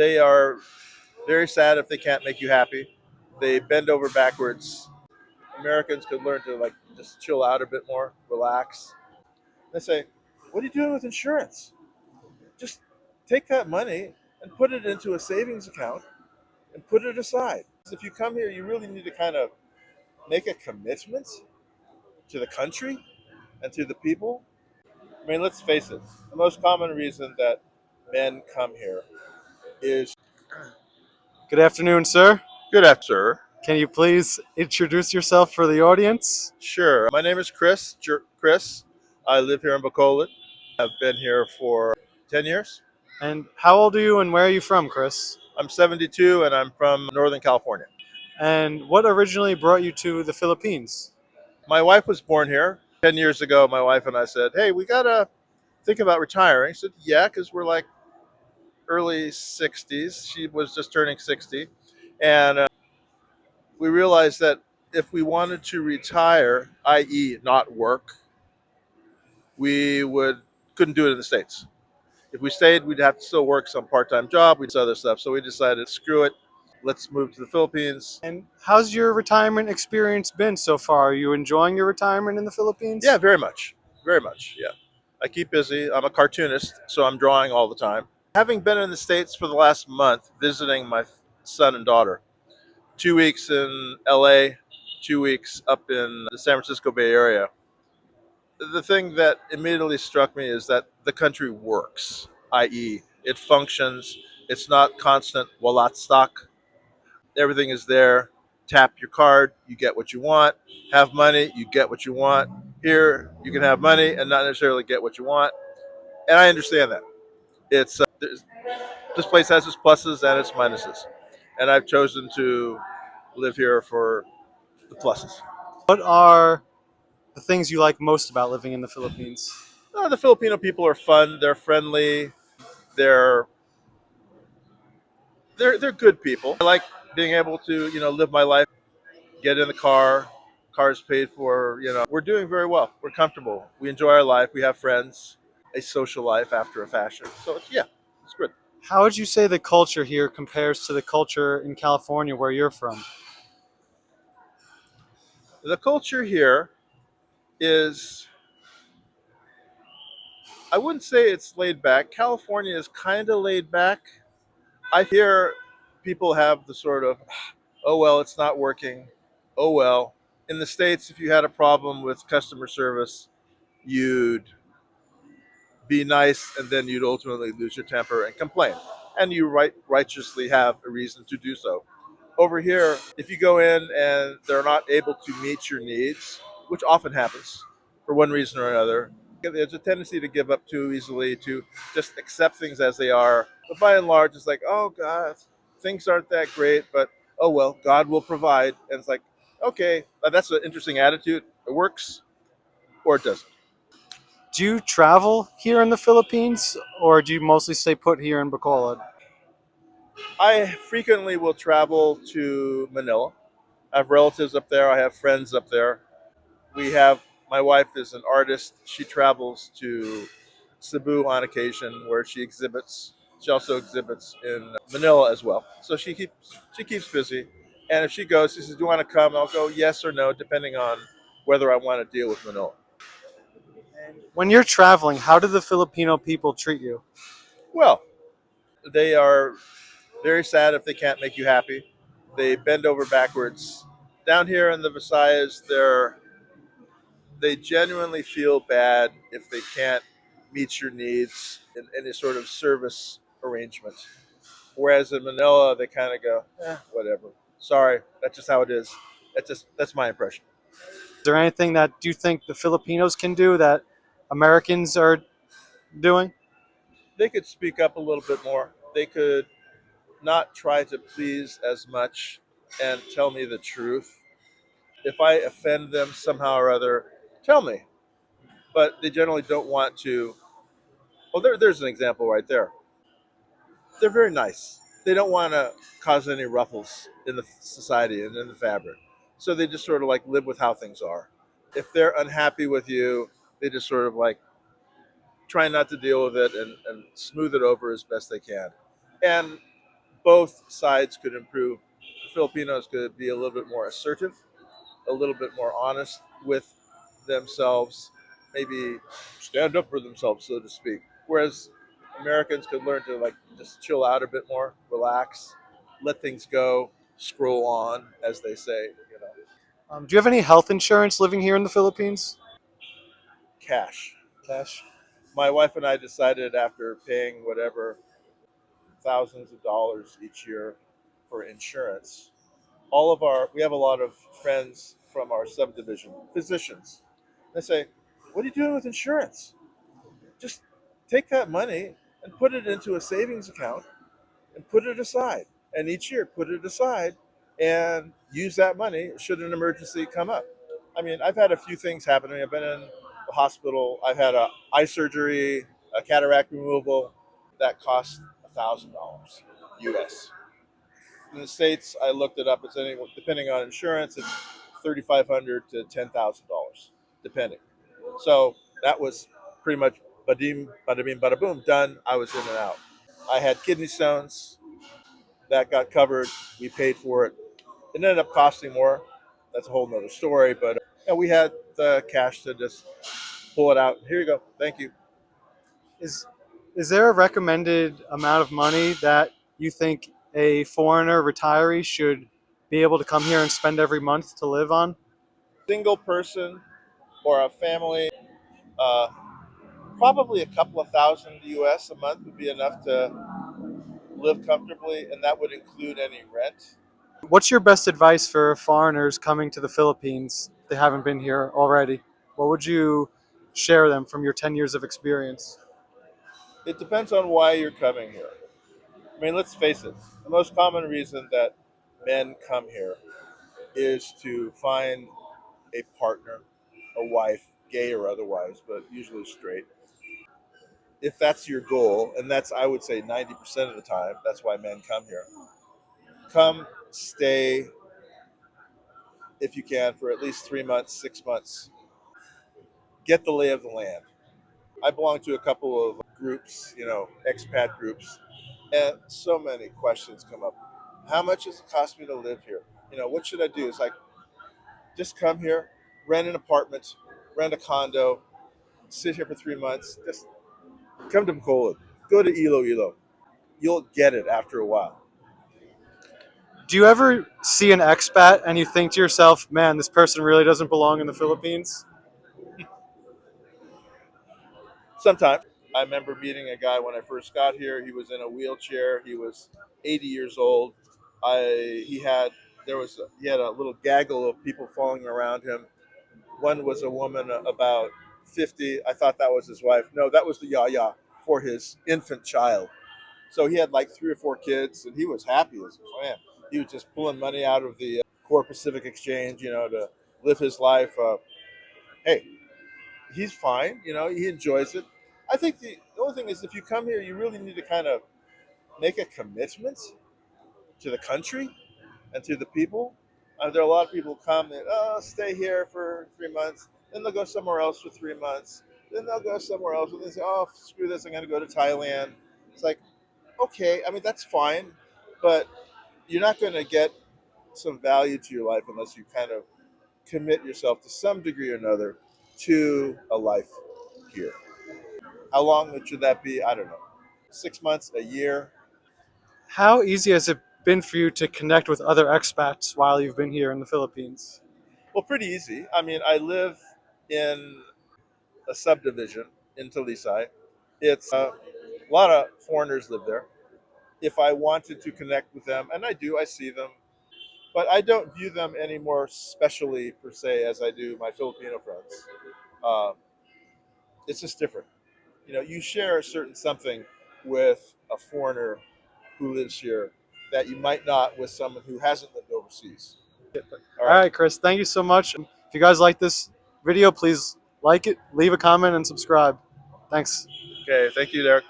They are very sad if they can't make you happy. They bend over backwards. Americans could learn to just chill out a bit more, relax. They say, "What are you doing with insurance? Just take that money and put it into a savings account and put it aside." If you come here, you really need to kind of make a commitment to the country and to the people. I mean, let's face it, the most common reason that men come here is Good afternoon, sir. good after, sir. Can you please introduce yourself for the audience? Sure. My name is Chris. Chris. I live here in Bacolod. I've been here for 10 years. And how old are you and where are you from, Chris? I'm 72 and I'm from Northern California. And what originally brought you to the Philippines? My wife was born here 10 years ago. My wife and I said, "Hey, we got to think about retiring." I said, "Yeah, because we're like early 60s." She was just turning 60. And we realized that if we wanted to retire, i.e., not work, we would couldn't do it in the States. If we stayed, we'd have to still work some part-time job. We'd do other stuff. So we decided, screw it. Let's move to the Philippines. And how's your retirement experience been so far? Are you enjoying your retirement in the Philippines? Yeah, very much. Very much. Yeah. I keep busy. I'm a cartoonist, so I'm drawing all the time. Having been in the States for the last month, visiting my son and daughter, 2 weeks in LA, 2 weeks up in the San Francisco Bay Area. The thing that immediately struck me is that the country works, i.e., it functions. It's not constant wallet stock. Everything is there. Tap your card, you get what you want. Have money, you get what you want. Here, you can have money and not necessarily get what you want. And I understand that. This place has its pluses and its minuses, and I've chosen to live here for the pluses. What are the things you like most about living in the Philippines? The Filipino people are fun. They're friendly. They're they're good people. I like being able to live my life, get in the car, car's paid for. We're doing very well. We're comfortable. We enjoy our life. We have friends, a social life after a fashion. So yeah, it's good. How would you say the culture here compares to the culture in California where you're from? The culture here is, I wouldn't say it's laid back. California is kind of laid back. I hear people have the sort of, "Oh well, it's not working. Oh well." In the States, if you had a problem with customer service, you'd be nice, and then you'd ultimately lose your temper and complain. And you righteously have a reason to do so. Over here, if you go in and they're not able to meet your needs, which often happens for one reason or another, there's a tendency to give up too easily, to just accept things as they are. But by and large, it's like, "Oh God, things aren't that great, but oh well, God will provide." And it's like, okay, that's an interesting attitude. It works or it doesn't. Do you travel here in the Philippines or do you mostly stay put here in Bacolod? I frequently will travel to Manila. I have relatives up there. I have friends up there. We have My wife is an artist. She travels to Cebu on occasion where she exhibits. She also exhibits in Manila as well. So she keeps busy. And if she goes, she says, "Do you want to come?" I'll go yes or no, depending on whether I want to deal with Manila. When you're traveling, how do the Filipino people treat you? Well, they are very sad if they can't make you happy. They bend over backwards. Down here in the Visayas, they genuinely feel bad if they can't meet your needs in any sort of service arrangement. Whereas in Manila, they kind of go, whatever. Sorry, that's just how it is. That's my impression. Is there anything that you think the Filipinos can do that Americans are doing? They could speak up a little bit more. They could not try to please as much and tell me the truth. If I offend them somehow or other, tell me. But they generally don't want to. Well, there's an example right there. They're very nice. They don't want to cause any ruffles in the society and in the fabric. So they just sort of like live with how things are. If they're unhappy with you, they just sort of like try not to deal with it and smooth it over as best they can. And both sides could improve. The Filipinos could be a little bit more assertive, a little bit more honest with themselves, maybe stand up for themselves, so to speak. Whereas Americans could learn to like just chill out a bit more, relax, let things go, scroll on, as they say. Do you have any health insurance living here in the Philippines? Cash. Cash. My wife and I decided after paying whatever thousands of dollars each year for insurance, we have a lot of friends from our subdivision, physicians. They say, "What are you doing with insurance? Just take that money and put it into a savings account and put it aside. And each year, put it aside and use that money should an emergency come up." I mean, I've had a few things happen to me. I've been in the hospital. I've had a eye surgery, a cataract removal that cost $1,000 US. In the states, I looked it up. It's anywhere, depending on insurance, it's $3,500 to $10,000, depending. So that was pretty much badim, bada bing, bada boom, done. I was in and out. I had kidney stones that got covered. We paid for it. It ended up costing more. That's a whole nother story. But yeah, we had the cash to just pull it out. Here you go. Thank you. Is is there a recommended amount of money that you think a foreigner retiree should be able to come here and spend every month to live on? Single person or a family, uh, probably a couple of thousand US a month would be enough to live comfortably, and that would include any rent. What's your best advice for foreigners coming to the Philippines if they haven't been here already? What would you share them from your 10 years of experience? It depends on why you're coming here. I mean, let's face it, the most common reason that men come here is to find a partner, a wife, gay or otherwise, but usually straight. If that's your goal, and that's, I would say, 90% of the time, that's why men come here. Come, stay, if you can, for at least 3 months, 6 months. Get the lay of the land. I belong to a couple of groups, expat groups, and so many questions come up. How much does it cost me to live here? What should I do? It's like, just come here, rent an apartment, rent a condo, sit here for 3 months. Just come to Bacolod. Go to Iloilo. You'll get it after a while. Do you ever see an expat and you think to yourself, man, this person really doesn't belong in the Philippines? Sometimes. I remember meeting a guy when I first got here. He was in a wheelchair. He was 80 years old. I he had there was he had a little gaggle of people following around him. One was a woman about 50. I thought that was his wife. No, that was the yaya for his infant child. So he had like 3 or 4 kids, and he was happy as a man. He was just pulling money out of the core Pacific Exchange, to live his life. Hey, he's fine. He enjoys it. I think the only thing is, if you come here, you really need to kind of make a commitment to the country and to the people. There are a lot of people who come and stay here for 3 months, then they'll go somewhere else for 3 months, then they'll go somewhere else, and they say, "Oh, screw this! I'm going to go to Thailand." It's like, okay, I mean that's fine, but you're not going to get some value to your life unless you kind of commit yourself to some degree or another to a life here. How long should that be? I don't know. 6 months, a year. How easy has it been for you to connect with other expats while you've been here in the Philippines? Well, pretty easy. I mean, I live in a subdivision in Talisay. It's a lot of foreigners live there. If I wanted to connect with them, and I do, I see them, but I don't view them any more specially per se as I do my Filipino friends. Uh, it's just different. You share a certain something with a foreigner who lives here that you might not with someone who hasn't lived overseas. All All right. right, Chris, thank you so much. If you guys like this video, please like it, leave a comment, and subscribe. Thanks. Okay. Thank you, Derek.